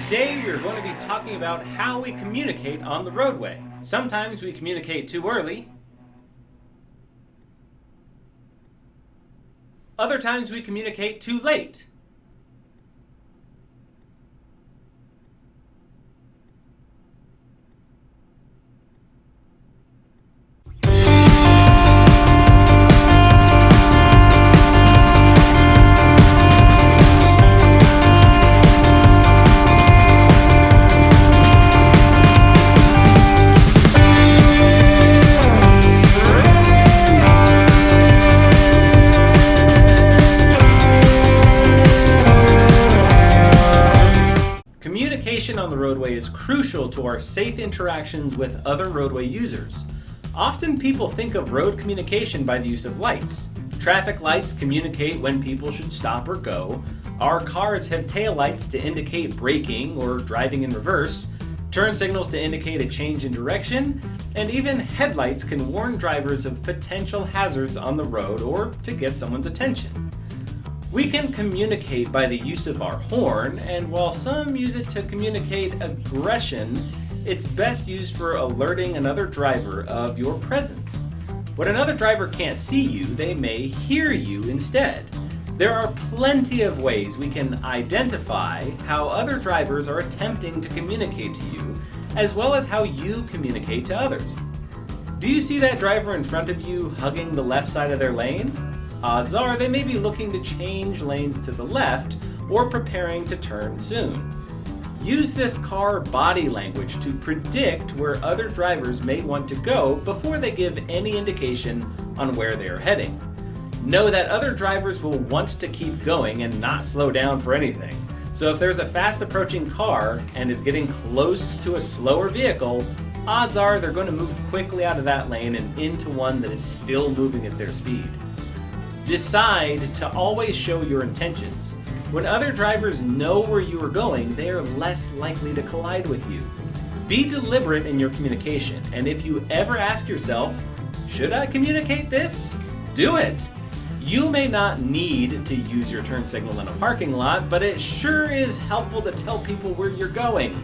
Today we are going to be talking about how we communicate on the roadway. Sometimes we communicate too early. Other times we communicate too late. Communication on the roadway is crucial to our safe interactions with other roadway users. Often people think of road communication by the use of lights. Traffic lights communicate when people should stop or go. Our cars have tail lights to indicate braking or driving in reverse, turn signals to indicate a change in direction, and even headlights can warn drivers of potential hazards on the road or to get someone's attention. We can communicate by the use of our horn, and while some use it to communicate aggression, it's best used for alerting another driver of your presence. When another driver can't see you, they may hear you instead. There are plenty of ways we can identify how other drivers are attempting to communicate to you, as well as how you communicate to others. Do you see that driver in front of you hugging the left side of their lane? Odds are they may be looking to change lanes to the left or preparing to turn soon. Use this car body language to predict where other drivers may want to go before they give any indication on where they are heading. Know that other drivers will want to keep going and not slow down for anything. So if there's a fast approaching car and is getting close to a slower vehicle, odds are they're going to move quickly out of that lane and into one that is still moving at their speed. Decide to always show your intentions. When other drivers know where you are going, they are less likely to collide with you. Be deliberate in your communication, and if you ever ask yourself, should I communicate this? Do it! You may not need to use your turn signal in a parking lot, but it sure is helpful to tell people where you're going.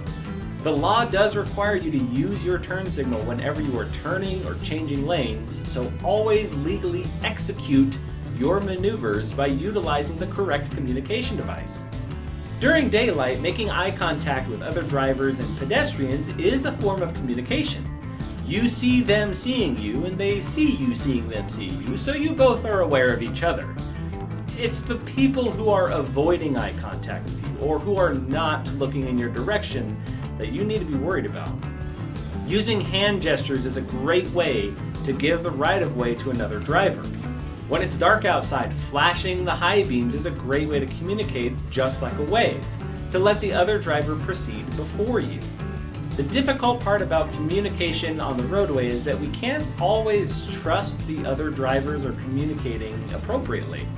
The law does require you to use your turn signal whenever you are turning or changing lanes, so always legally execute your maneuvers by utilizing the correct communication device. During daylight, making eye contact with other drivers and pedestrians is a form of communication. You see them seeing you, and they see you seeing them see you, so you both are aware of each other. It's the people who are avoiding eye contact with you, or who are not looking in your direction, that you need to be worried about. Using hand gestures is a great way to give the right-of-way to another driver. When it's dark outside, flashing the high beams is a great way to communicate, just like a wave, to let the other driver proceed before you. The difficult part about communication on the roadway is that we can't always trust the other drivers are communicating appropriately.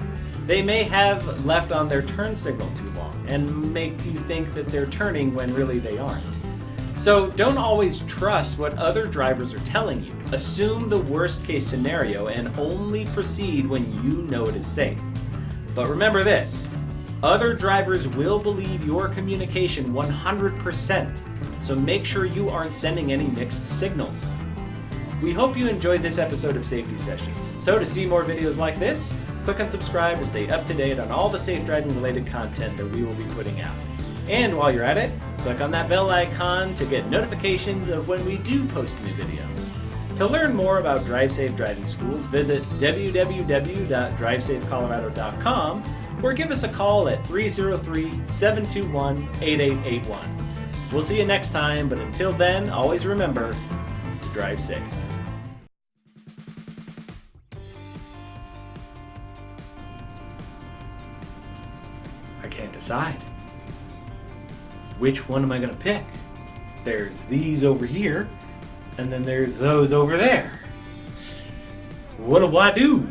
They may have left on their turn signal too long and make you think that they're turning when really they aren't. So don't always trust what other drivers are telling you. Assume the worst case scenario and only proceed when you know it is safe. But remember this, other drivers will believe your communication 100%, so make sure you aren't sending any mixed signals. We hope you enjoyed this episode of Safety Sessions. So to see more videos like this, click on subscribe to stay up to date on all the safe driving related content that we will be putting out. And while you're at it, click on that bell icon to get notifications of when we do post a new video. To learn more about DriveSafe driving schools, visit www.drivesafecolorado.com or give us a call at 303-721-8881. We'll see you next time, but until then, always remember to drive safe. I can't decide. Which one am I going to pick? There's these over here, and then there's those over there. What do I do?